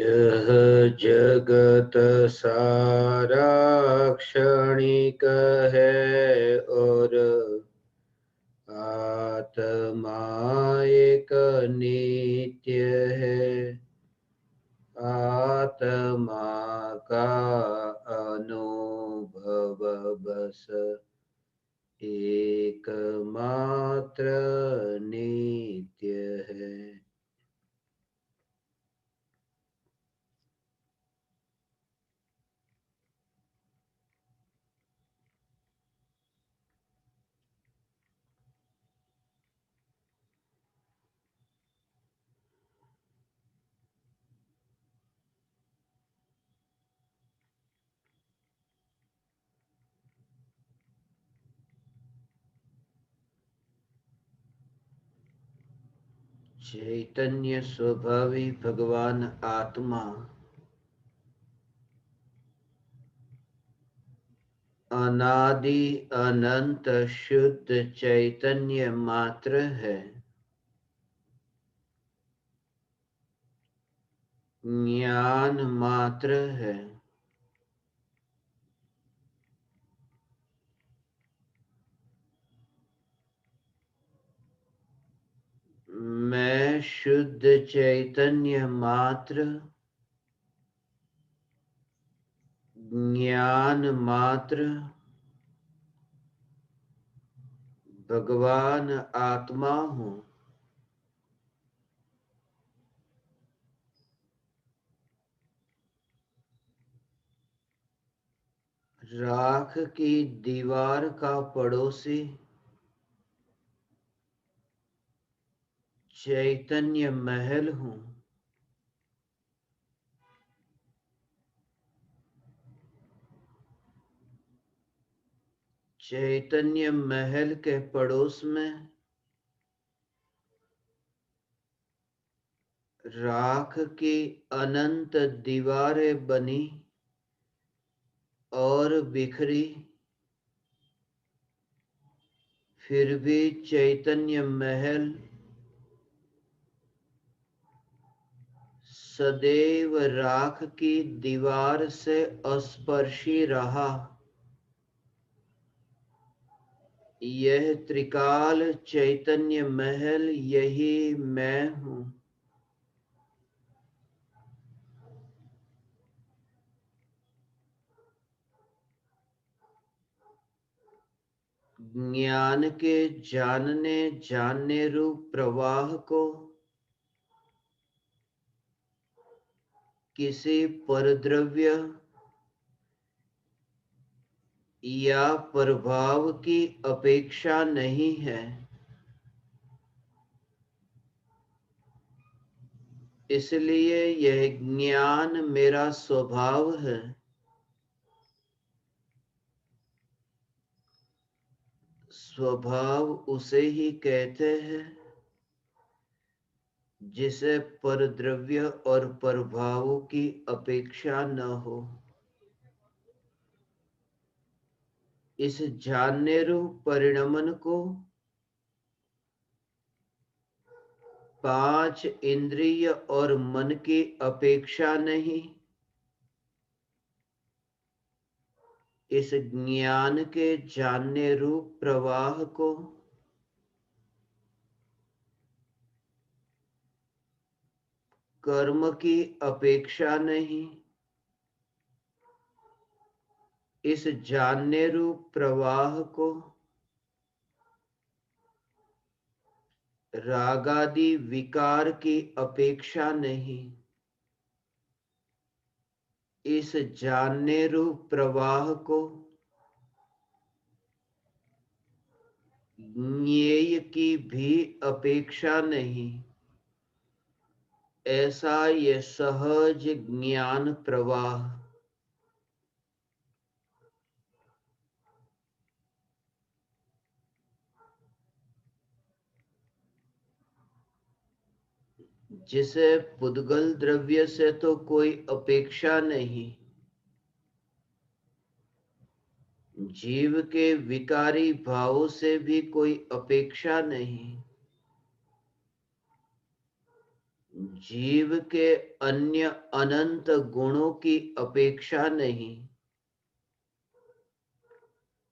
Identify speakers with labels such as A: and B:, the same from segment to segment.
A: यह जगत सारा क्षणिक है और आत्मा एक नित्य है। आत्मा का अनुभव बस एकमात्र नित्य है। चैतन्य स्वभावी भगवान आत्मा अनादि अनंत शुद्ध चैतन्य मात्र है। ज्ञान मात्र है। मैं शुद्ध चैतन्य मात्र, ज्ञान मात्र, भगवान आत्मा हूँ। राख की दीवार का पड़ोसी चैतन्य महल हूँ। चैतन्य महल के पड़ोस में राख की अनंत दीवारें बनी और बिखरी, फिर भी चैतन्य महल सदैव राख की दीवार से अस्पर्शी रहा। यह त्रिकाल चैतन्य महल यही मैं हूँ। ज्ञान के जानने जानने रूप प्रवाह को किसी परद्रव्य या प्रभाव की अपेक्षा नहीं है। इसलिए यह ज्ञान मेरा स्वभाव है। स्वभाव उसे ही कहते हैं जिसे परद्रव्य और प्रभावों की अपेक्षा न हो। इस जानने रूप परिणमन को पांच इंद्रिय और मन की अपेक्षा नहीं, इस ज्ञान के जानने रूप प्रवाह को कर्म की अपेक्षा नहीं, इस जानने रूप प्रवाह को रागादि विकार की अपेक्षा नहीं, इस जानने रूप प्रवाह को ज्ञेय की भी अपेक्षा नहीं। ऐसा ये सहज ज्ञान प्रवाह जिसे पुद्गल द्रव्य से तो कोई अपेक्षा नहीं, जीव के विकारी भाव से भी कोई अपेक्षा नहीं, जीव के अन्य अनंत गुणों की अपेक्षा नहीं,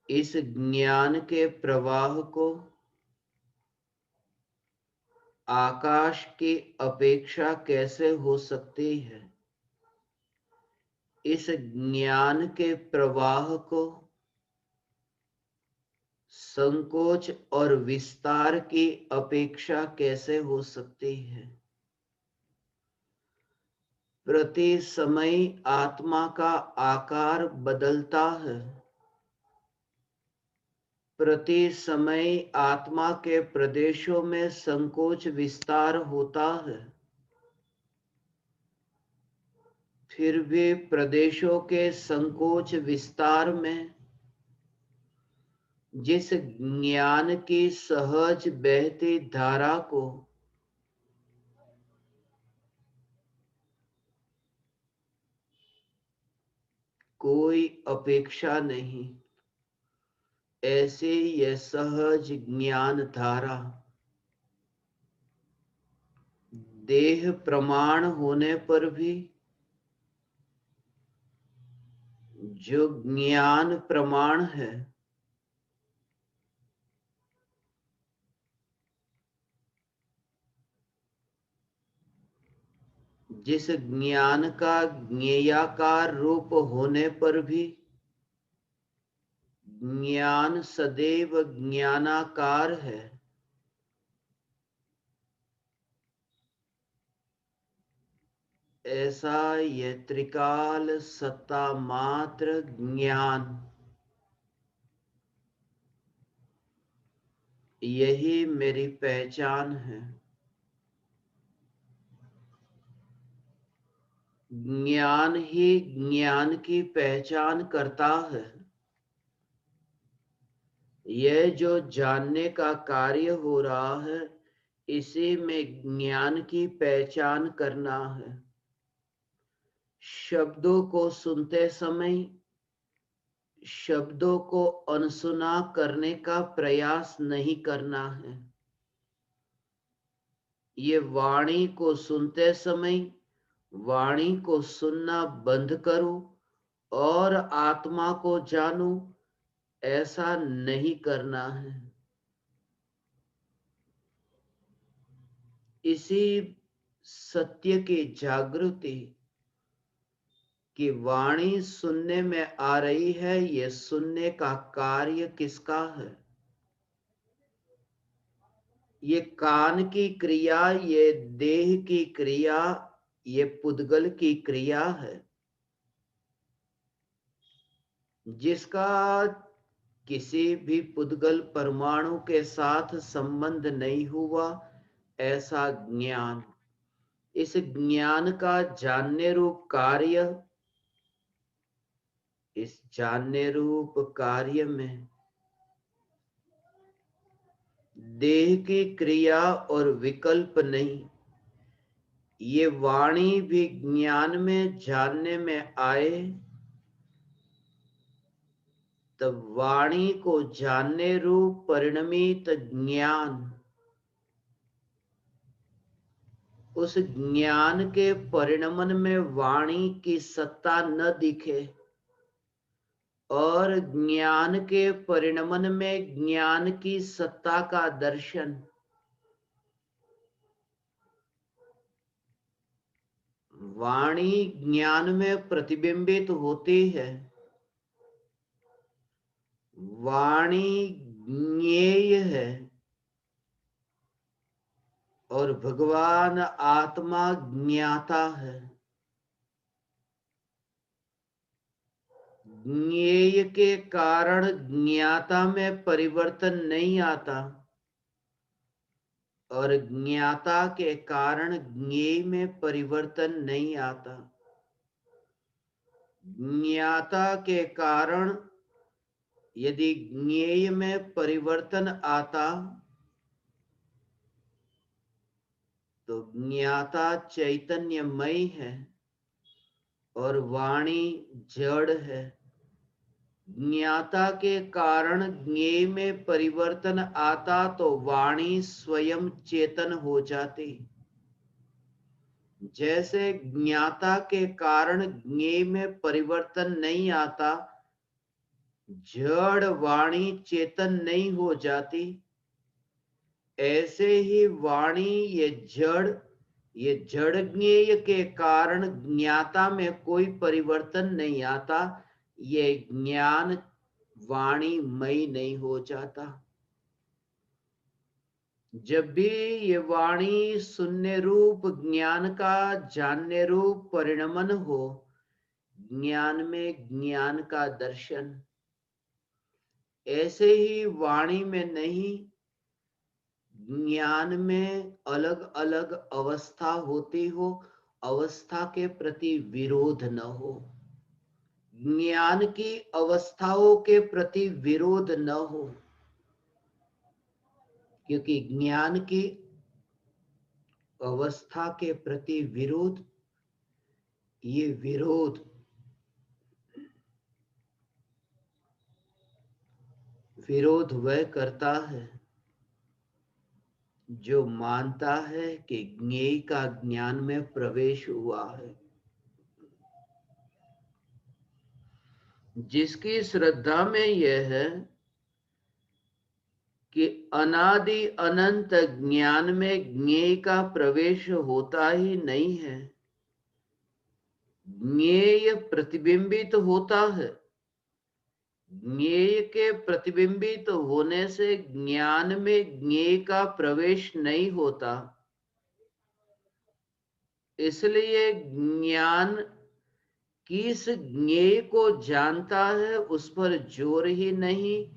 A: इस ज्ञान के प्रवाह को आकाश की अपेक्षा कैसे हो सकती है? इस ज्ञान के प्रवाह को संकोच और विस्तार की अपेक्षा कैसे हो सकती है? प्रति समय आत्मा का आकार बदलता है, प्रति समय आत्मा के प्रदेशों में संकोच विस्तार होता है, फिर भी प्रदेशों के संकोच विस्तार में जिस ज्ञान की सहज बहती धारा को कोई अपेक्षा नहीं, ऐसे यह सहज ज्ञान धारा देह प्रमाण होने पर भी जो ज्ञान प्रमाण है, जिस ज्ञान का ज्ञेयाकार रूप होने पर भी ज्ञान सदैव ज्ञानाकार है, ऐसा यह त्रिकाल सत्ता मात्र ज्ञान, यही मेरी पहचान है। ज्ञान ही ज्ञान की पहचान करता है। यह जो जानने का कार्य हो रहा है, इसी में ज्ञान की पहचान करना है। शब्दों को सुनते समय शब्दों को अनसुना करने का प्रयास नहीं करना है। ये वाणी को सुनते समय वाणी को सुनना बंद करो और आत्मा को जानो, ऐसा नहीं करना है। इसी सत्य की जागृति कि वाणी सुनने में आ रही है, ये सुनने का कार्य किसका है? ये कान की क्रिया, ये देह की क्रिया, ये पुद्गल की क्रिया है, जिसका किसी भी पुद्गल परमाणु के साथ संबंध नहीं हुआ, ऐसा ज्ञान। इस ज्ञान का जानने रूप कार्य, इस जानने रूप कार्य में देह की क्रिया और विकल्प नहीं। ये वाणी भी ज्ञान में जानने में आए, तब वाणी को जानने रूप परिणमित ज्ञान, उस ज्ञान के परिणमन में वाणी की सत्ता न दिखे और ज्ञान के परिणमन में ज्ञान की सत्ता का दर्शन। वाणी ज्ञान में प्रतिबिंबित होती है, वाणी ज्ञेय है और भगवान आत्मा ज्ञाता है। ज्ञेय के कारण ज्ञाता में परिवर्तन नहीं आता और ज्ञाता के कारण ज्ञेय में परिवर्तन नहीं आता। ज्ञाता के कारण यदि ज्ञेय में परिवर्तन आता तो ज्ञाता चैतन्यमय है और वाणी जड़ है। ज्ञाता के कारण ज्ञेय में परिवर्तन आता तो वाणी स्वयं चेतन हो जाती। जैसे ज्ञाता के कारण ज्ञेय में परिवर्तन नहीं आता, जड़ वाणी चेतन नहीं हो जाती, ऐसे ही वाणी ये जड़ ज्ञेय के कारण ज्ञाता में कोई परिवर्तन नहीं आता, ये ज्ञान वाणी मई नहीं हो जाता। जब भी ये वाणी सुनने रूप ज्ञान का जानने रूप परिणमन हो, ज्ञान में ज्ञान का दर्शन, ऐसे ही वाणी में नहीं, ज्ञान में अलग अलग अवस्था होती हो, अवस्था के प्रति विरोध न हो, ज्ञान की अवस्थाओं के प्रति विरोध न हो, क्योंकि ज्ञान की अवस्था के प्रति विरोध, ये विरोध वह करता है जो मानता है कि ज्ञेय का ज्ञान में प्रवेश हुआ है। जिसकी श्रद्धा में यह है कि अनादि अनंत ज्ञान में ज्ञेय का प्रवेश होता ही नहीं है, ज्ञेय प्रतिबिंबित होता है, ज्ञेय के प्रतिबिंबित होने से ज्ञान में ज्ञेय का प्रवेश नहीं होता, इसलिए ज्ञान किस ज्ञेय को जानता है उस पर जोर ही नहीं,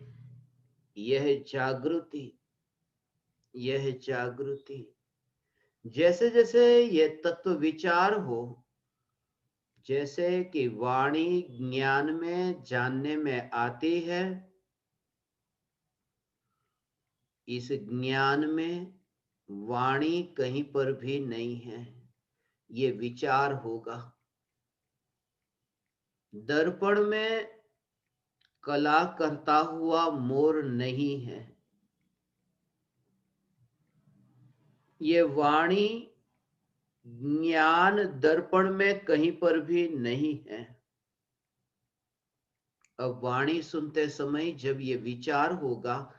A: यह जागृति जैसे जैसे यह तत्व विचार हो, जैसे कि वाणी ज्ञान में जानने में आती है, इस ज्ञान में वाणी कहीं पर भी नहीं है, ये विचार होगा। दर्पण में कला करता हुआ मोर नहीं है, ये वाणी ज्ञान दर्पण में कहीं पर भी नहीं है। अब वाणी सुनते समय जब ये विचार होगा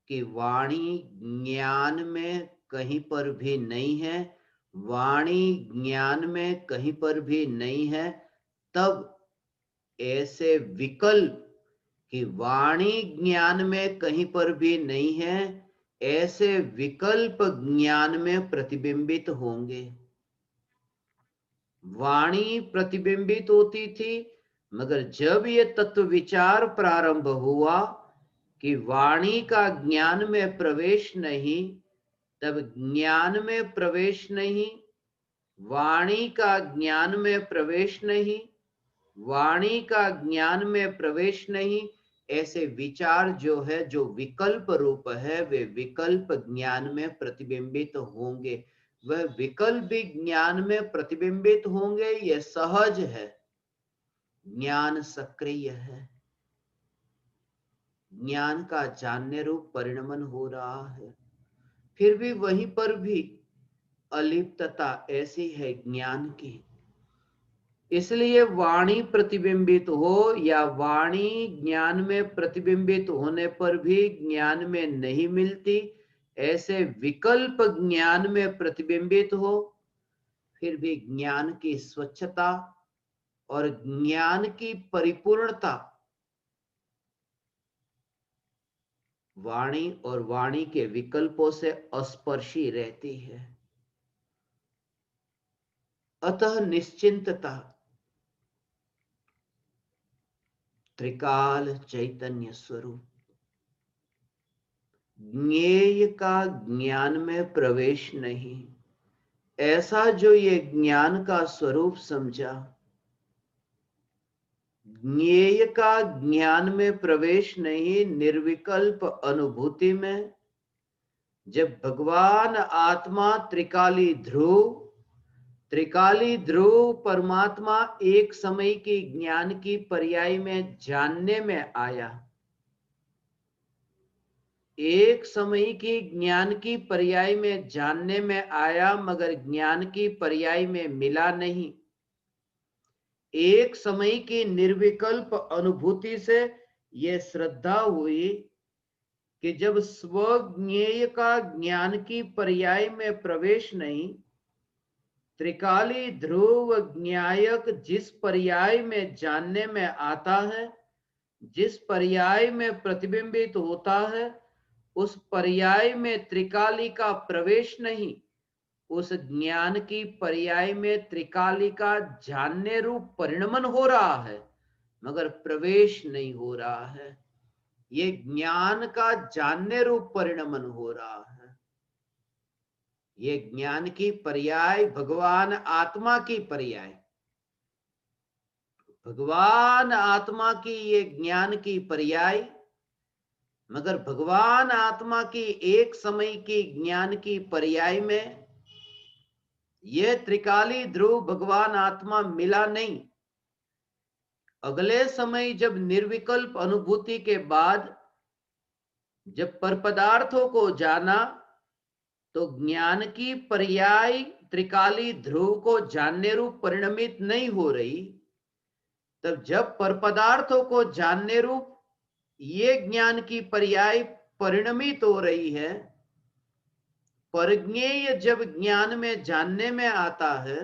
A: कि वाणी ज्ञान में कहीं पर भी नहीं है, वाणी ज्ञान में कहीं पर भी नहीं है, तब ऐसे विकल्प कि वाणी ज्ञान में कहीं पर भी नहीं है, ऐसे विकल्प ज्ञान में प्रतिबिंबित होंगे। वाणी प्रतिबिंबित होती थी, मगर जब ये तत्व विचार प्रारंभ हुआ कि वाणी का ज्ञान में प्रवेश नहीं, तब ज्ञान में प्रवेश नहीं, वाणी का ज्ञान में प्रवेश नहीं, वाणी का ज्ञान में प्रवेश नहीं, ऐसे विचार जो है, जो विकल्प रूप है, वे विकल्प ज्ञान में प्रतिबिंबित होंगे। वह विकल्प भी ज्ञान में प्रतिबिंबित होंगे, यह सहज है। ज्ञान सक्रिय है, ज्ञान का जानने रूप परिणमन हो रहा है, फिर भी वहीं पर भी अलिप्तता ऐसी है ज्ञान की। इसलिए वाणी प्रतिबिंबित हो या वाणी ज्ञान में प्रतिबिंबित होने पर भी ज्ञान में नहीं मिलती, ऐसे विकल्प ज्ञान में प्रतिबिंबित हो, फिर भी ज्ञान की स्वच्छता और ज्ञान की परिपूर्णता वाणी और वाणी के विकल्पों से अस्पर्शी रहती है। अतः निश्चिंतता, त्रिकाल चैतन्य स्वरूप, ज्ञेय का ज्ञान में प्रवेश नहीं, ऐसा जो ये ज्ञान का स्वरूप समझा, ज्ञेय का ज्ञान में प्रवेश नहीं, निर्विकल्प अनुभूति में जब भगवान आत्मा त्रिकाली ध्रुव परमात्मा एक समय की ज्ञान की पर्याय में जानने में आया, एक समय की ज्ञान की पर्याय में जानने में आया, मगर ज्ञान की पर्याय में मिला नहीं। एक समय की निर्विकल्प अनुभूति से यह श्रद्धा हुई कि जब स्वज्ञेय का ज्ञान की पर्याय में प्रवेश नहीं, त्रिकाली ध्रुव ज्ञायक जिस पर्याय में जानने में आता है, जिस पर्याय में प्रतिबिंबित होता है, उस पर्याय में त्रिकाली का प्रवेश नहीं, उस ज्ञान की पर्याय में त्रिकाली का जानने रूप परिणमन हो रहा है, मगर प्रवेश नहीं हो रहा है। ये ज्ञान का जानने रूप परिणमन हो रहा है। ये ज्ञान की पर्याय भगवान आत्मा की पर्याय, भगवान आत्मा की ये ज्ञान की पर्याय, मगर भगवान आत्मा की एक समय की ज्ञान की पर्याय में यह त्रिकाली ध्रुव भगवान आत्मा मिला नहीं। अगले समय जब निर्विकल्प अनुभूति के बाद जब पर पदार्थों को जाना, तो ज्ञान की पर्याय त्रिकाली ध्रुव को जानने रूप परिणमित नहीं हो रही। तब जब पर पदार्थों को जानने रूप ये ज्ञान की पर्याय परिणमित हो रही है, परज्ञेय जब ज्ञान में जानने में आता है,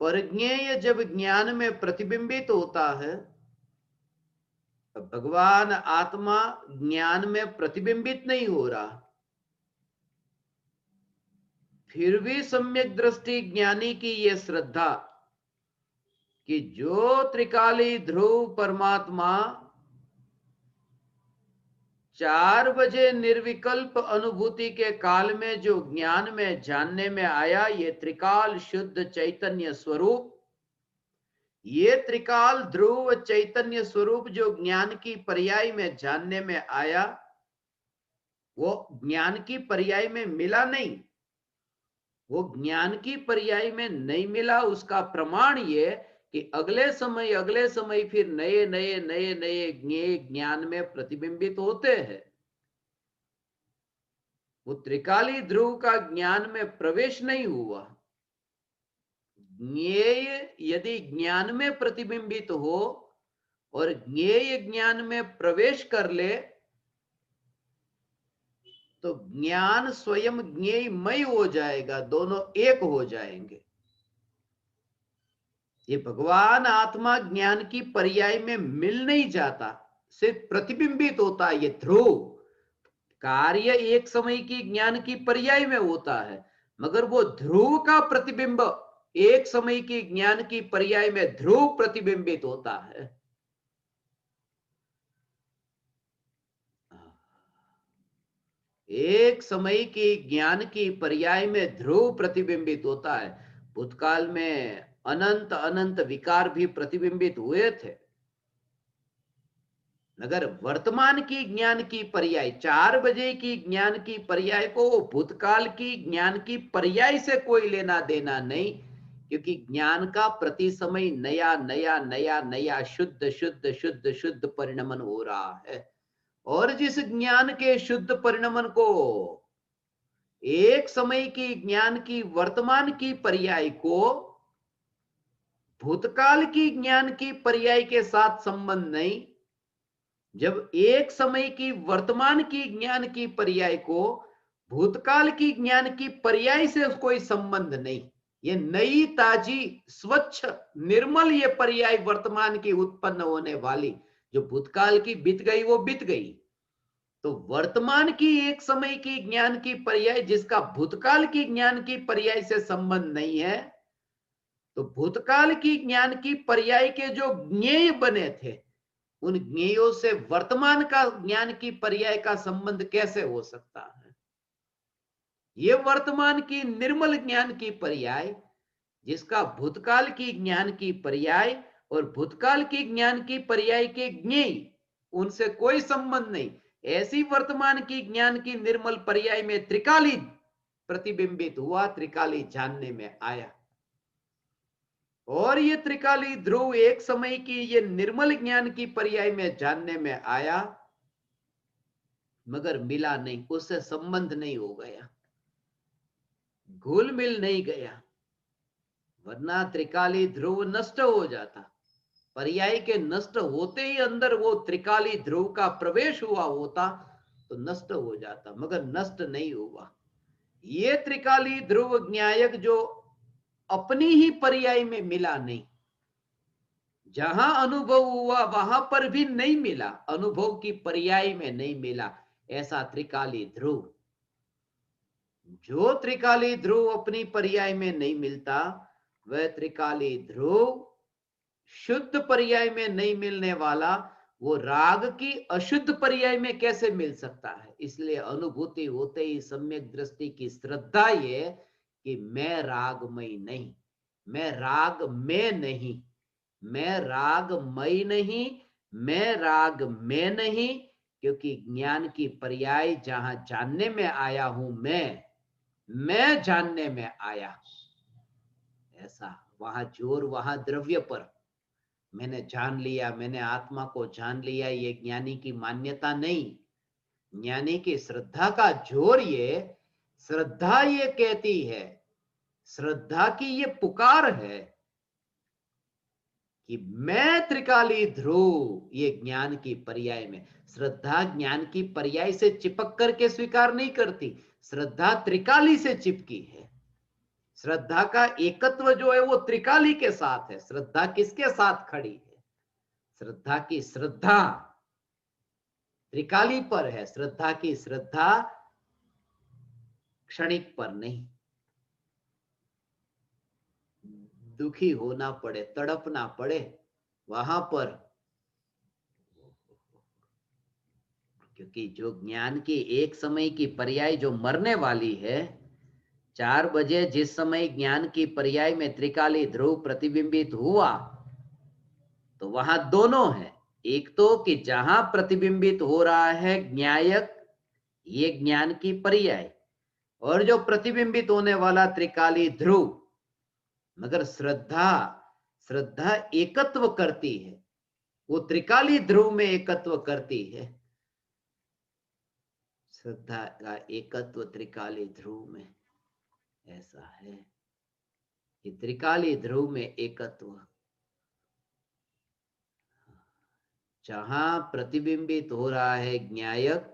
A: परज्ञेय जब ज्ञान में प्रतिबिंबित होता है, भगवान आत्मा ज्ञान में प्रतिबिंबित नहीं हो रहा। फिर भी सम्यक दृष्टि ज्ञानी की यह श्रद्धा कि जो त्रिकाली ध्रुव परमात्मा 4 बजे निर्विकल्प अनुभूति के काल में जो ज्ञान में जानने में आया, ये त्रिकाल शुद्ध चैतन्य स्वरूप, ये त्रिकाल ध्रुव चैतन्य स्वरूप जो ज्ञान की पर्याय में जानने में आया, वो ज्ञान की पर्याय में मिला नहीं। वो ज्ञान की पर्याय में नहीं मिला, उसका प्रमाण ये कि अगले समय फिर नए नए नए नए ज्ञान में प्रतिबिंबित होते हैं। वो त्रिकाली ध्रुव का ज्ञान में प्रवेश नहीं हुआ। ज्ञेय यदि ज्ञान में प्रतिबिंबित हो और ज्ञेय ज्ञान में प्रवेश कर ले, तो ज्ञान स्वयं ज्ञेयमय हो जाएगा, दोनों एक हो जाएंगे। ये भगवान आत्मा ज्ञान की पर्याय में मिल नहीं जाता, सिर्फ प्रतिबिंबित होता है। ये ध्रुव कार्य एक समय की ज्ञान की पर्याय में होता है, मगर वो ध्रुव का प्रतिबिंब एक समय की ज्ञान की पर्याय में ध्रुव प्रतिबिंबित होता है। एक समय की ज्ञान की पर्याय में ध्रुव प्रतिबिंबित होता है। भूतकाल में अनंत अनंत विकार भी प्रतिबिंबित हुए थे, मगर वर्तमान की ज्ञान की पर्याय 4 बजे की ज्ञान की पर्याय को भूतकाल की ज्ञान की पर्याय से कोई लेना देना नहीं, क्योंकि ज्ञान का प्रति समय नया नया नया नया शुद्ध शुद्ध शुद्ध शुद्ध परिणमन हो रहा है। और जिस ज्ञान के शुद्ध परिणमन को एक समय की ज्ञान की वर्तमान की पर्याय को भूतकाल की ज्ञान की पर्याय के साथ संबंध नहीं, जब एक समय की वर्तमान की ज्ञान की पर्याय को भूतकाल की ज्ञान की पर्याय से कोई संबंध नहीं, ये नई ताजी स्वच्छ निर्मल ये पर्याय वर्तमान की उत्पन्न होने वाली, जो भूतकाल की बीत गई वो बीत गई। तो वर्तमान की एक समय की ज्ञान की पर्याय जिसका भूतकाल की ज्ञान की पर्याय से संबंध नहीं है, तो भूतकाल की ज्ञान की पर्याय के जो ज्ञेय बने थे, उन ज्ञेयों से वर्तमान का ज्ञान की पर्याय का संबंध कैसे हो सकता है? ये वर्तमान की निर्मल ज्ञान की पर्याय जिसका भूतकाल की ज्ञान की पर्याय और भूतकाल की ज्ञान की पर्याय के ज्ञेय उनसे कोई संबंध नहीं, ऐसी वर्तमान की ज्ञान की निर्मल पर्याय में त्रिकाली प्रतिबिंबित हुआ, त्रिकाली जानने में आया। और ये त्रिकाली ध्रुव एक समय की ये निर्मल ज्ञान की पर्याय में जानने में आया, मगर मिला नहीं, उससे संबंध नहीं हो गया, घुल मिल नहीं गया, वरना त्रिकाली ध्रुव नष्ट हो जाता। पर्याय के नष्ट होते ही अंदर वो त्रिकाली ध्रुव का प्रवेश हुआ होता तो नष्ट हो जाता, मगर नष्ट नहीं हुआ। ये त्रिकाली ध्रुव न्यायक जो अपनी ही पर्याय में मिला नहीं, जहां अनुभव हुआ वहां पर भी नहीं मिला, अनुभव की पर्याय में नहीं मिला, ऐसा त्रिकाली ध्रुव। जो त्रिकाली ध्रुव अपनी पर्याय में नहीं मिलता, वह त्रिकाली ध्रुव शुद्ध पर्याय में नहीं मिलने वाला, वो राग की अशुद्ध पर्याय में कैसे मिल सकता है। इसलिए अनुभूति होते ही सम्यक दृष्टि की श्रद्धा ये कि मैं रागमय नहीं, मैं राग में नहीं, मैं रागमय नहीं, मैं राग में नहीं, क्योंकि ज्ञान की पर्याय जहां जानने में आया हूं मैं जानने में आया, ऐसा वहां जोर, वहां द्रव्य पर मैंने जान लिया, मैंने आत्मा को जान लिया, ये ज्ञानी की मान्यता नहीं। ज्ञानी की श्रद्धा का जोर ये, श्रद्धा ये कहती है, श्रद्धा की ये पुकार है कि मैं त्रिकाली ध्रुव, ये ज्ञान की पर्याय में। श्रद्धा ज्ञान की पर्याय से चिपक करके स्वीकार नहीं करती, श्रद्धा त्रिकाली से चिपकी है। श्रद्धा का एकत्व जो है वो त्रिकाली के साथ है। श्रद्धा किसके साथ खड़ी है? श्रद्धा की श्रद्धा त्रिकाली पर है, श्रद्धा की श्रद्धा क्षणिक पर नहीं। दुखी होना पड़े, तड़पना पड़े वहां पर, क्योंकि जो ज्ञान की एक समय की पर्याय जो मरने वाली है, 4 बजे जिस समय ज्ञान की पर्याय में त्रिकाली ध्रुव प्रतिबिंबित हुआ, तो वहां दोनों है। एक तो कि जहां प्रतिबिंबित हो रहा है न्यायक, ये ज्ञान की पर्याय, और जो प्रतिबिंबित होने वाला त्रिकाली ध्रुव। मगर श्रद्धा, श्रद्धा एकत्व करती है, वो त्रिकाली ध्रुव में एकत्व करती है। श्रद्धा का एकत्व त्रिकाली ध्रुव में ऐसा है कि त्रिकाली ध्रुव में एकत्व, जहां प्रतिबिंबित हो रहा है ज्ञायक,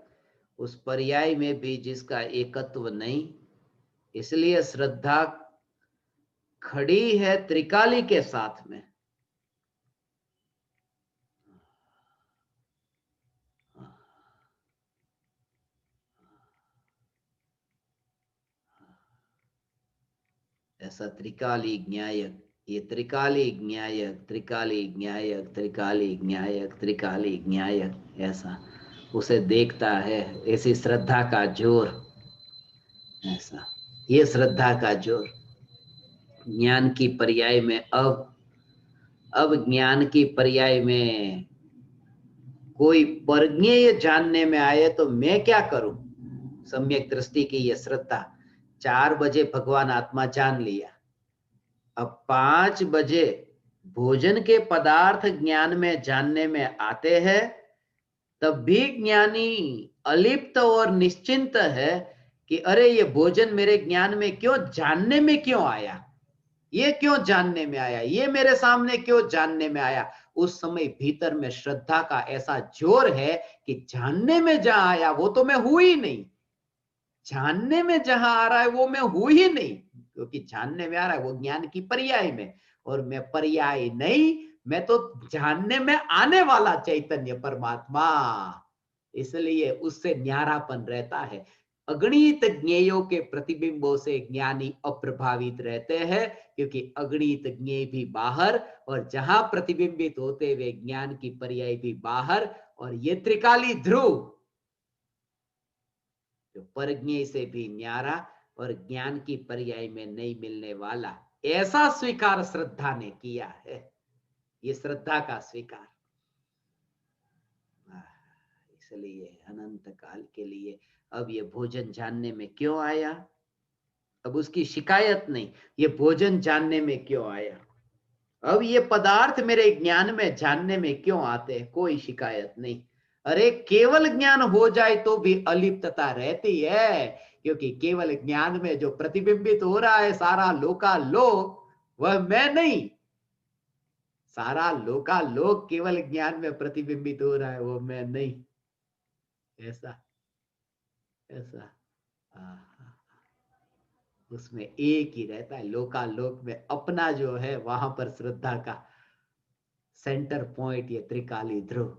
A: उस पर्याय में भी जिसका एकत्व नहीं, इसलिए श्रद्धा खड़ी है त्रिकाली के साथ में। ऐसा त्रिकाली ज्ञायक, ये त्रिकाली ज्ञायक, त्रिकाली ज्ञायक, त्रिकाली ज्ञायक, त्रिकाली ज्ञायक, ऐसा उसे देखता है। ऐसी श्रद्धा का जोर, ऐसा ये श्रद्धा का जोर ज्ञान की पर्याय में। अब ज्ञान की पर्याय में कोई परज्ञेय जानने में आए तो मैं क्या करूं? सम्यक दृष्टि की ये श्रद्धा, 4 बजे भगवान आत्मा जान लिया, अब 5 बजे भोजन के पदार्थ ज्ञान में जानने में आते हैं, तब भी ज्ञानी अलिप्त और निश्चिंत है कि अरे ये भोजन मेरे ज्ञान में क्यों, जानने में क्यों आया, ये क्यों जानने में आया, ये मेरे सामने क्यों जानने में आया। उस समय भीतर में श्रद्धा का ऐसा जोर है कि जानने में जहां आया वो तो मैं हूं ही नहीं, जानने में जहां आ रहा है वो मैं हूं ही नहीं, क्योंकि जानने में आ रहा है वो ज्ञान की पर्याय में, और मैं पर्याय नहीं, मैं तो जानने में आने वाला चैतन्य परमात्मा। इसलिए उससे न्यारापन रहता है। अगणित ज्ञेयों के प्रतिबिंबों से ज्ञानी अप्रभावित रहते हैं, क्योंकि अगणित ज्ञेय भी बाहर, और जहां प्रतिबिंबित होते हुए ज्ञान की पर्याय भी बाहर, और ये त्रिकाली ध्रुव जो परज्ञेय से भी न्यारा और ज्ञान की पर्याय में नहीं मिलने वाला, ऐसा स्वीकार श्रद्धा ने किया है। ये श्रद्धा का स्वीकार, इसलिए अनंत काल के लिए अब ये भोजन जानने में क्यों आया, अब उसकी शिकायत नहीं, ये भोजन जानने में क्यों आया, अब ये पदार्थ मेरे ज्ञान में जानने में क्यों आते हैं, कोई शिकायत नहीं।
B: अरे केवल ज्ञान हो जाए तो भी अलिप्तता रहती है, क्योंकि केवल ज्ञान में जो प्रतिबिंबित हो रहा है सारा लोकालोक, वह मैं नहीं। सारा लोकालोक केवल ज्ञान में प्रतिबिंबित हो रहा है, वो मैं नहीं। ऐसा ऐसा उसमें एक ही रहता है। लोकालोक में अपना जो है वहां पर श्रद्धा का सेंटर पॉइंट ये त्रिकाली ध्रुव।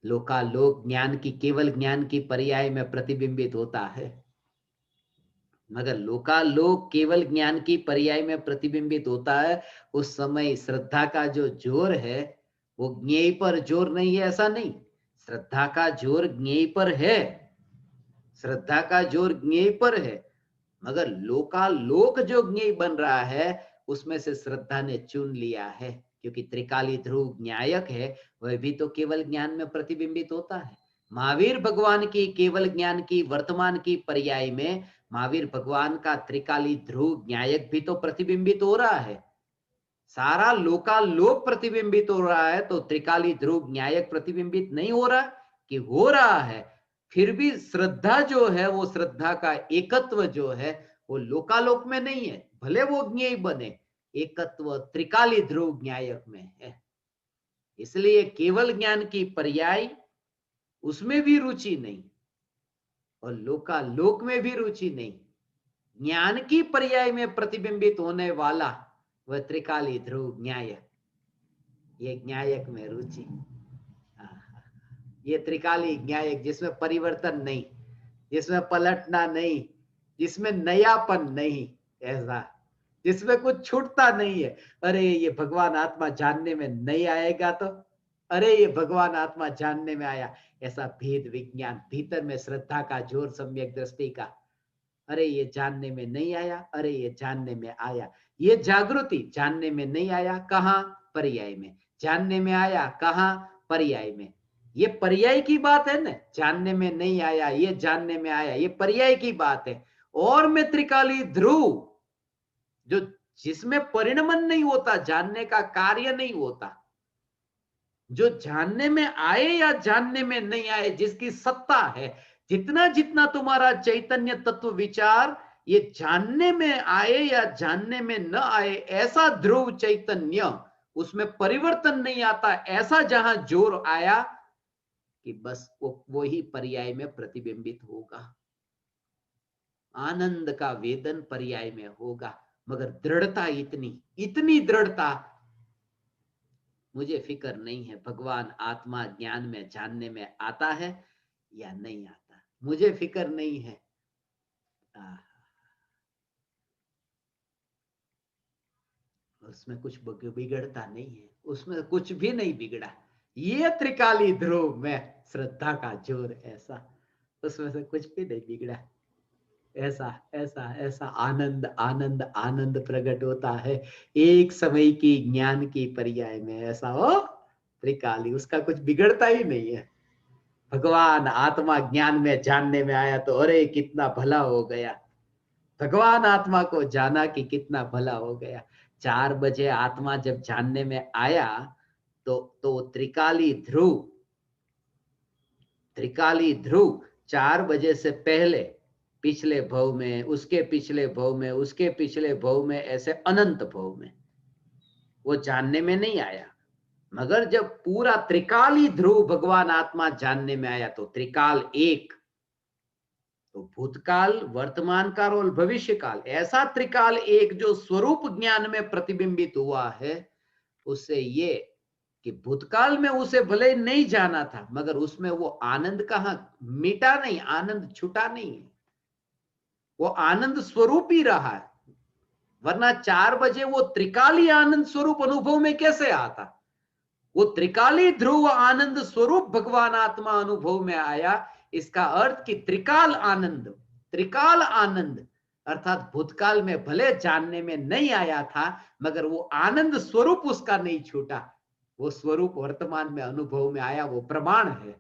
B: लोकालोक ज्ञान की, केवल ज्ञान की पर्याय में प्रतिबिंबित होता है, मगर लोकालोक केवल ज्ञान की पर्याय में प्रतिबिंबित होता है। उस समय श्रद्धा का जो जोर है वो ज्ञेय पर जोर नहीं है, ऐसा नहीं। श्रद्धा का जोर ज्ञेय पर है, श्रद्धा का जोर ज्ञेय पर है, मगर लोकालोक जो ज्ञेय बन रहा है उसमें से श्रद्धा ने चुन लिया है, क्योंकि त्रिकाली ध्रुव न्यायक है, वह भी तो केवल ज्ञान में प्रतिबिंबित होता है। महावीर भगवान की केवल ज्ञान की वर्तमान की पर्याय में महावीर भगवान का त्रिकाली ध्रुव न्यायक भी तो प्रतिबिंबित हो रहा है। सारा लोकालोक प्रतिबिंबित हो रहा है, तो त्रिकाली ध्रुव न्यायक प्रतिबिंबित नहीं हो रहा कि हो रहा है। फिर भी श्रद्धा जो है, वो श्रद्धा का एकत्व जो है वो लोकालोक में नहीं है, भले वो ज्ञेय बने, एकत्व त्रिकाली ध्रुव न्यायक में है। इसलिए केवल ज्ञान की पर्याय उसमें भी रुचि नहीं और लोकालोक में भी रुचि नहीं। ज्ञान की पर्याय में प्रतिबिंबित होने वाला वह त्रिकाली ध्रुव न्यायक, ये न्यायक में रुचि। ये त्रिकाली न्यायक जिसमें परिवर्तन नहीं, जिसमें पलटना नहीं, जिसमें नयापन नहीं, ऐसा जिसमें कुछ छूटता नहीं है। अरे ये भगवान आत्मा जानने में नहीं आएगा तो, अरे ये भगवान आत्मा जानने में आया, ऐसा भेद विज्ञान भीतर में श्रद्धा का जोर, सम्यक दृष्टि का। अरे ये जानने में नहीं आया, अरे ये जानने में आया। ये जागृति जानने में नहीं आया, कहां? पर्याय में। जानने में आया, कहां? पर्याय में। ये पर्याय की बात है ना, जानने में नहीं आया, ये जानने में आया, ये पर्याय की बात है। और में त्रिकाली ध्रुव जो, जिसमें परिणमन नहीं होता, जानने का कार्य नहीं होता, जो जानने में आए या जानने में नहीं आए, जिसकी सत्ता है, जितना जितना तुम्हारा चैतन्य तत्व विचार ये जानने में आए या जानने में न आए, ऐसा ध्रुव चैतन्य, उसमें परिवर्तन नहीं आता, ऐसा जहां जोर आया कि बस वो ही पर्याय में प्रतिबिंबित होगा। आनंद का वेदन पर्याय में होगा, मगर दृढ़ता इतनी इतनी दृढ़ता, मुझे फिक्र नहीं है भगवान आत्मा ज्ञान में जानने में आता है या नहीं आता, मुझे फिक्र नहीं है। उसमें कुछ बिगड़ता नहीं है, उसमें कुछ भी नहीं बिगड़ा। ये त्रिकाली ध्रुव में श्रद्धा का जोर ऐसा, उसमें से कुछ भी नहीं बिगड़ा। ऐसा ऐसा ऐसा आनंद आनंद आनंद प्रकट होता है एक समय की ज्ञान की पर्याय में, ऐसा हो त्रिकाली, उसका कुछ बिगड़ता ही नहीं है। भगवान आत्मा ज्ञान में जानने में आया तो अरे कितना भला हो गया, भगवान आत्मा को जाना कि कितना भला हो गया। 4 बजे आत्मा जब जानने में आया तो त्रिकाली ध्रुव, त्रिकाली ध्रुव 4 बजे से पहले पिछले भव में, उसके पिछले भव में, उसके पिछले भव में, ऐसे अनंत भव में वो जानने में नहीं आया। मगर जब पूरा त्रिकाली ध्रुव भगवान आत्मा जानने में आया तो त्रिकाल एक, तो भूतकाल, वर्तमान काल और भविष्य काल, ऐसा त्रिकाल एक जो स्वरूप ज्ञान में प्रतिबिंबित हुआ है। उससे ये कि भूतकाल में उसे भले नहीं जाना था, मगर उसमें वो आनंद कहां मिटा नहीं, आनंद छूटा नहीं है, वो आनंद स्वरूप ही रहा है। वरना 4 बजे वो त्रिकाली आनंद स्वरूप अनुभव में कैसे आता? वो त्रिकाली ध्रुव आनंद स्वरूप भगवान आत्मा अनुभव में आया। इसका अर्थ कि त्रिकाल आनंद, त्रिकाल आनंद अर्थात भूतकाल में भले जानने में नहीं आया था, मगर वो आनंद स्वरूप उसका नहीं छूटा, वो स्वरूप वर्तमान में अनुभव में आया, वो प्रमाण है।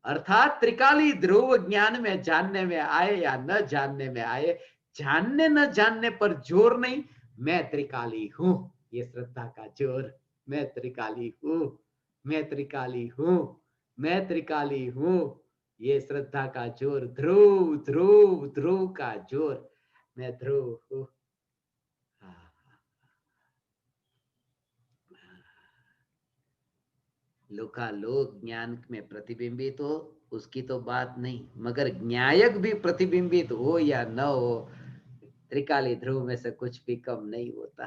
B: अर्थात त्रिकाली ध्रुव ज्ञान में जानने में आए या न जानने में आए, जानने न जानने पर जोर नहीं, मैं त्रिकाली हूं, ये श्रद्धा का जोर। मैं त्रिकाली हूं, मैं त्रिकाली हूं, मैं त्रिकाली हूं, ये श्रद्धा का जोर, ध्रुव ध्रुव ध्रुव का जोर, मैं ध्रुव हूं। लोकालोक ज्ञान में प्रतिबिंबित हो उसकी तो बात नहीं, मगर न्यायक भी प्रतिबिंबित हो या न हो, त्रिकाली ध्रुव में से कुछ भी कम नहीं होता।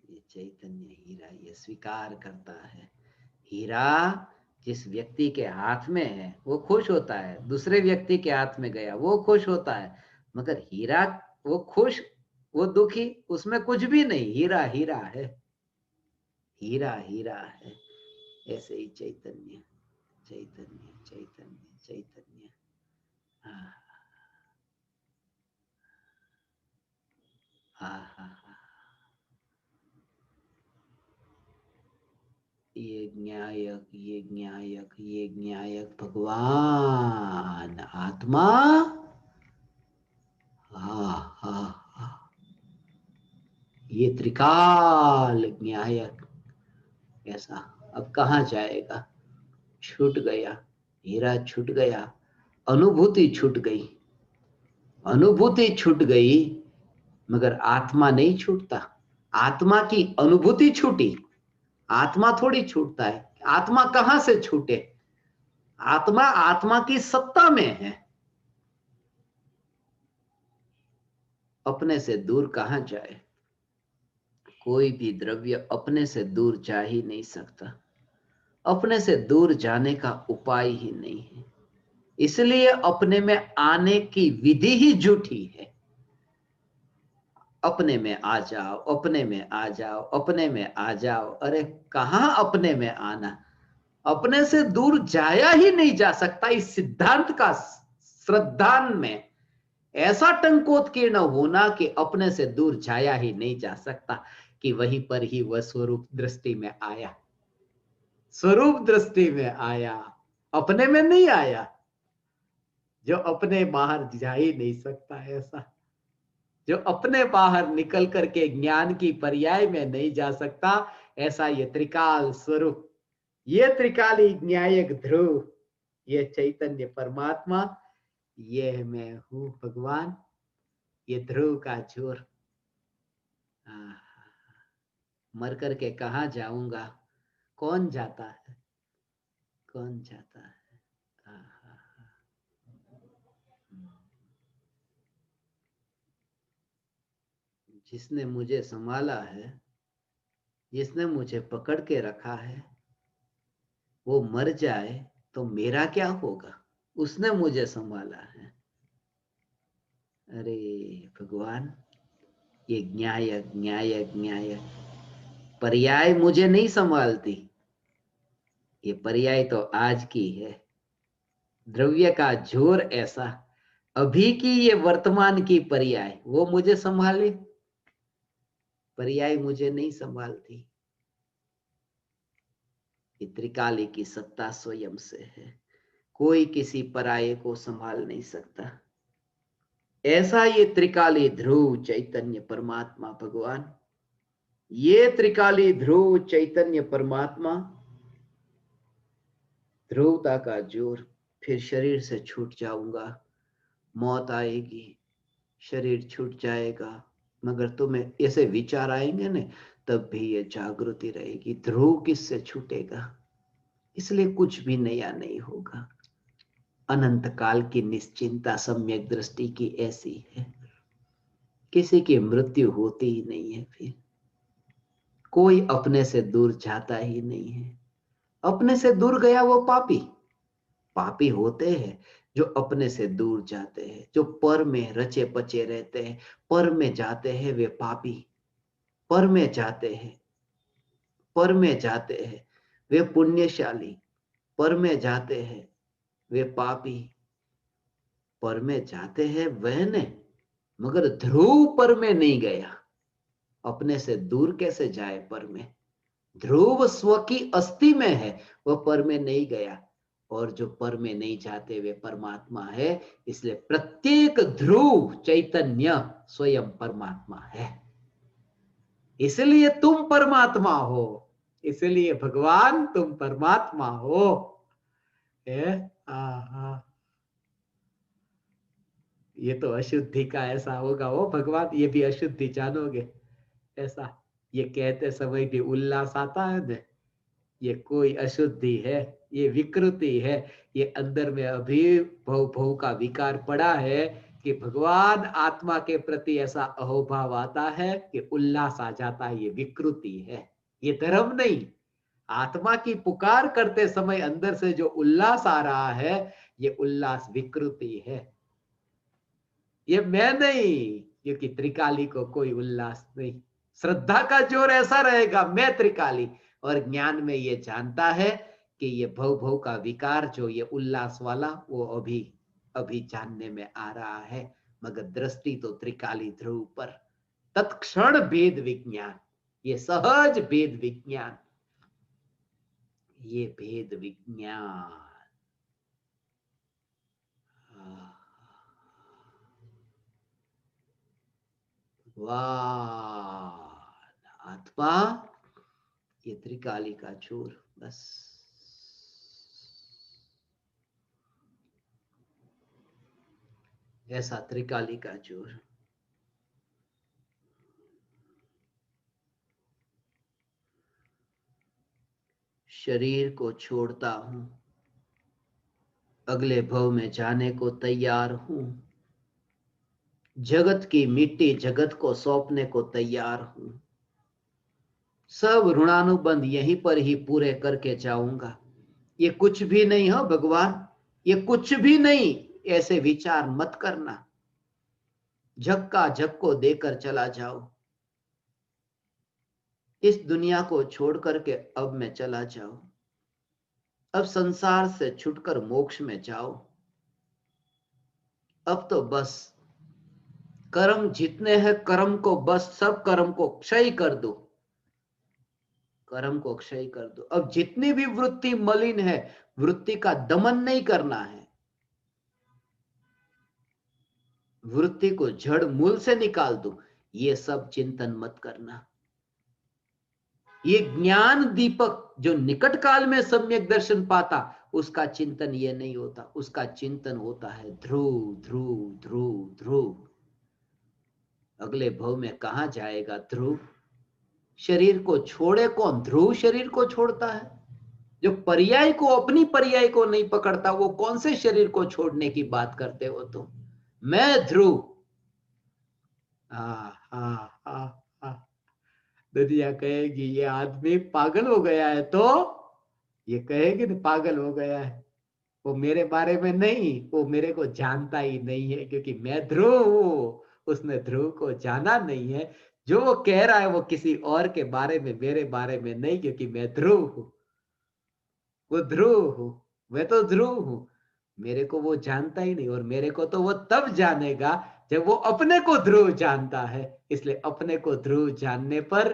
B: ये चैतन्य हीरा ये स्वीकार करता है। हीरा जिस व्यक्ति के हाथ में है वो खुश होता है, दूसरे व्यक्ति के हाथ में गया वो खुश होता है, मगर हीरा वो खुश वो दुखी, उसमें कुछ भी नहीं, हीरा हीरा है, हीरा हीरा है। ऐसे ही चैतन्य चैतन्य चैतन्य चैतन्य। हाँ हाँ हाँ हाँ। ये न्यायक ये न्यायक ये न्यायक भगवान आत्मा। हाँ हाँ हाँ। ये त्रिकाल न्यायक ऐसा अब कहाँ जाएगा? छूट गया, हीरा छूट गया, अनुभूति छूट गई, अनुभूति छूट गई, मगर आत्मा नहीं छूटता। आत्मा की अनुभूति छूटी, आत्मा थोड़ी छूटता है। आत्मा कहां से छूटे? आत्मा आत्मा की सत्ता में है, अपने से दूर कहां जाए? कोई भी द्रव्य अपने से दूर जा ही नहीं सकता, अपने से दूर जाने का उपाय ही नहीं है। इसलिए अपने में आने की विधि ही झूठी है। अपने में आ जाओ, अपने में आ जाओ, अपने में आ जाओ। अरे कहां अपने में आना? अपने से दूर जाया ही नहीं जा सकता। इस सिद्धांत का श्रद्धान में ऐसा टंकोत्कीर्ण होना कि अपने से दूर जाया ही नहीं जा सकता, कि वहीं पर ही वह स्वरूप दृष्टि में आया, स्वरूप दृष्टि में आया, अपने में नहीं आया। जो अपने बाहर जा ही नहीं सकता, ऐसा जो अपने बाहर निकल करके ज्ञान की पर्याय में नहीं जा सकता, ऐसा ये त्रिकाल स्वरूप, ये त्रिकाली न्यायक ध्रुव, ये चैतन्य परमात्मा, ये मैं हूं भगवान, ये ध्रुव का जोर। मर करके कहाँ जाऊंगा? कौन जाता है? कौन जाता है? जिसने मुझे संभाला है, जिसने मुझे पकड़ के रखा है, वो मर जाए तो मेरा क्या होगा? उसने मुझे संभाला है। अरे भगवान, ये न्यायक न्यायक न्यायक पर्याय मुझे नहीं संभालती, ये पर्याय तो आज की है। द्रव्य का जोर ऐसा, अभी की ये वर्तमान की पर्याय वो मुझे संभाले, पर्याय मुझे नहीं संभालती। ये त्रिकाली की सत्ता स्वयं से है, कोई किसी पराये को संभाल नहीं सकता। ऐसा ये त्रिकाली ध्रुव चैतन्य परमात्मा भगवान, ये त्रिकाली ध्रुव चैतन्य परमात्मा, ध्रुवता का जोर। फिर शरीर से छूट जाऊंगा, मौत आएगी, शरीर छूट जाएगा, मगर तुम्हें ऐसे विचार आएंगे ना, तब भी ये जागृति रहेगी। ध्रुव किससे छूटेगा? इसलिए कुछ भी नया नहीं होगा। अनंत काल की निश्चिंता सम्यक दृष्टि की ऐसी है, किसी की मृत्यु होती ही नहीं है, फिर कोई अपने से दूर जाता ही नहीं है। अपने से दूर गया वो पापी, पापी होते हैं जो अपने से दूर जाते हैं, जो पर में रचे पचे रहते हैं, पर में जाते हैं वे पापी, पर में जाते हैं, पर में जाते हैं वे पुण्यशाली, पर में जाते हैं वे पापी, पर में जाते हैं वह ने, मगर ध्रुव पर में नहीं गया। अपने से दूर कैसे जाए पर में? ध्रुव स्व की अस्थि में है, वह पर में नहीं गया, और जो पर में नहीं जाते वे परमात्मा है। इसलिए प्रत्येक ध्रुव चैतन्य स्वयं परमात्मा है। इसलिए तुम परमात्मा हो, इसलिए भगवान तुम परमात्मा हो। ये तो अशुद्धि का ऐसा होगा, ओ भगवान ये भी अशुद्धि जानोगे ऐसा। ये कहते समय भी उल्लास आता है ना, ये कोई अशुद्धि है, ये विकृति है, ये अंदर में अभी भव भव का विकार पड़ा है कि भगवान आत्मा के प्रति ऐसा अहोभाव आता है कि उल्लास आ जाता है। ये विकृति है, ये धर्म नहीं। आत्मा की पुकार करते समय अंदर से जो उल्लास आ रहा है, ये उल्लास विकृति है, ये मैं नहीं। क्योंकि त्रिकाली को कोई उल्लास नहीं। श्रद्धा का जोर ऐसा रहेगा, मैं त्रिकाली, और ज्ञान में ये जानता है कि ये भव भव का विकार जो ये उल्लास वाला, वो अभी अभी जानने में आ रहा है, मगर दृष्टि तो त्रिकाली ध्रुव पर। तत्क्षण भेद विज्ञान, ये सहज भेद विज्ञान, ये भेद विज्ञान। वाह आत्मा, ये त्रिकाली का चोर, बस ऐसा त्रिकाली का चोर। शरीर को छोड़ता हूं, अगले भव में जाने को तैयार हूं। जगत की मिट्टी जगत को सौंपने को तैयार हूं। सब ऋणानुबंध यहीं पर ही पूरे करके जाऊंगा। ये कुछ भी नहीं हो भगवान, ये कुछ भी नहीं, ऐसे विचार मत करना। झक्का झक्को देकर चला जाओ। इस दुनिया को छोड़ करके अब मैं चला जाऊं। अब संसार से छुटकर मोक्ष में जाओ। अब तो बस कर्म जितने हैं, कर्म को बस सब कर्म को क्षय कर दो। कर्म को क्षय कर दो। अब जितनी भी वृत्ति मलिन है, वृत्ति का दमन नहीं करना है। वृत्ति को जड़ मूल से निकाल दो। ये सब चिंतन मत करना। ये ज्ञान दीपक जो निकट काल में सम्यक दर्शन पाता, उसका चिंतन ये नहीं होता। उसका चिंतन होता है ध्रुव ध्रुव ध्रुव ध्रुव। अगले भव में कहां जाएगा ध्रुव? शरीर को छोड़े कौन? ध्रुव शरीर को छोड़ता है। जो पर्याय को, अपनी पर्याय को नहीं पकड़ता, वो कौन से शरीर को छोड़ने की बात करते हो तुम? मैं ध्रुव। दुनिया कहेगी ये आदमी पागल हो गया है, तो ये कहेगी ना पागल हो गया है। वो मेरे बारे में नहीं, वो मेरे को जानता ही नहीं है, क्योंकि मैं ध्रुव हूं, उसने ध्रुव को जाना नहीं है। जो वो कह रहा है वो किसी और के बारे में, मेरे बारे में नहीं, क्योंकि मैं ध्रुव हूं, वो ध्रुव हूं, मैं तो ध्रुव हूं। मेरे को वो जानता ही नहीं, और मेरे को तो वो तब जानेगा जब वो अपने को ध्रुव जानता है। इसलिए अपने को ध्रुव जानने पर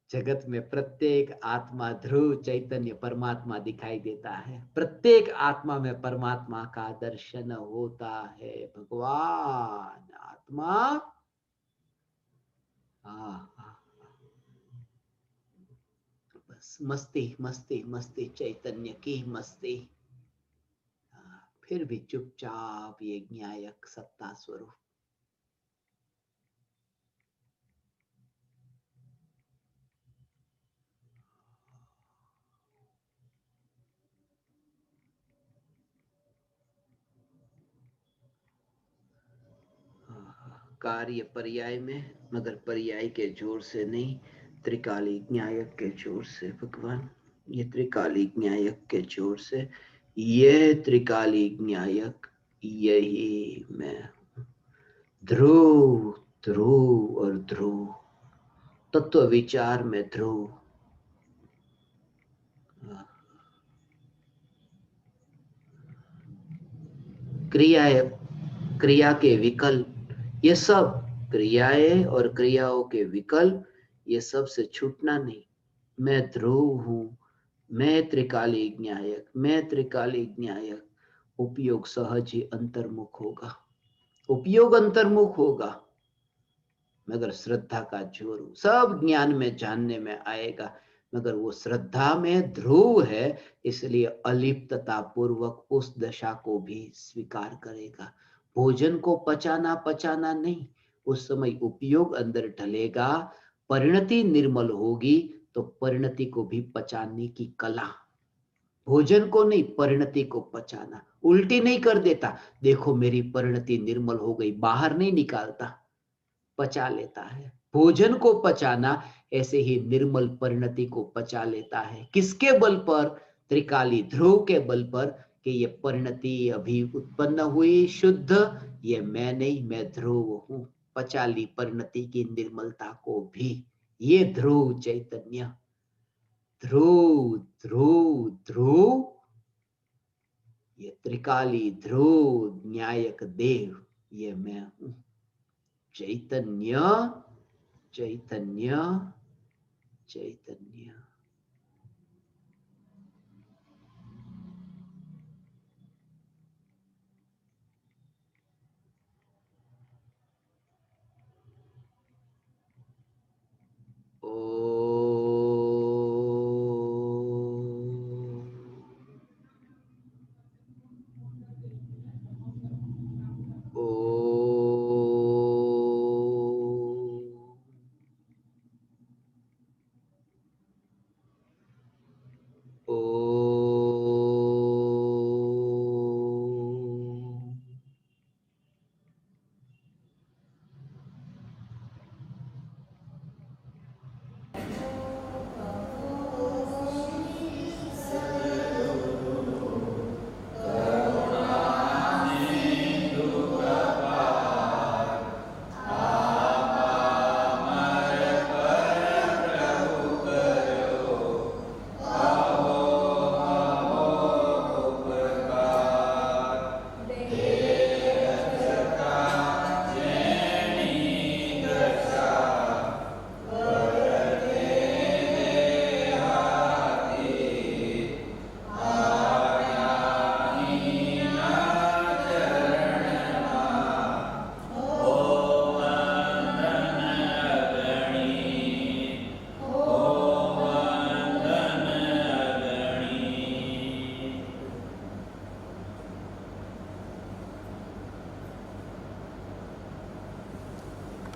B: जगत में प्रत्येक आत्मा ध्रुव चैतन्य परमात्मा दिखाई देता है। प्रत्येक आत्मा में परमात्मा का दर्शन होता है। भगवान आत्मा, बस मस्ती मस्ती मस्ती, चैतन्य की मस्ती। फिर भी चुपचाप ये ज्ञायक सत्ता स्वरूप। कार्य पर्याय में, मगर पर्याय के जोर से नहीं, त्रिकाली न्यायक के जोर से। भगवान ये त्रिकाली न्यायक के जोर से, ये त्रिकाली न्यायक यही मैं हूं। ध्रुव ध्रुव और ध्रुव, तत्व विचार में ध्रुव। क्रिया, क्रिया के विकल्प, ये सब क्रियाएं और क्रियाओं के विकल्प, ये सब से छूटना नहीं। मैं ध्रुव हूं, मैं त्रिकाली ज्ञायक, मैं त्रिकाली ज्ञायक। उपयोग सहज ही अंतर्मुख होगा, उपयोग अंतर्मुख होगा। मगर श्रद्धा का जोर सब ज्ञान में जानने में आएगा, मगर वो श्रद्धा में ध्रुव है, इसलिए अलिप्तता पूर्वक उस दशा को भी स्वीकार करेगा। भोजन को पचाना पचाना नहीं, उस समय उपयोग अंदर ढलेगा, परिणति निर्मल होगी तो परिणति को भी पचाने की कला, भोजन को नहीं परिणति को पचाना, उल्टी नहीं कर देता, देखो मेरी परिणति निर्मल हो गई, बाहर नहीं निकालता, पचा लेता है। भोजन को पचाना ऐसे ही निर्मल परिणति को पचा लेता है। किसके बल पर? त्रिकाली ध्रुव के बल पर, कि ये परिणति अभी उत्पन्न हुई शुद्ध, ये मैं नहीं, मैं ध्रुव हूं। पचा ली परिणति की निर्मलता को भी, ये ध्रुव चैतन्य, ध्रुव ध्रुव ध्रुव, ये त्रिकाली ध्रुव न्यायक देव, ये मैं हूं। चैतन्य चैतन्य चैतन्य।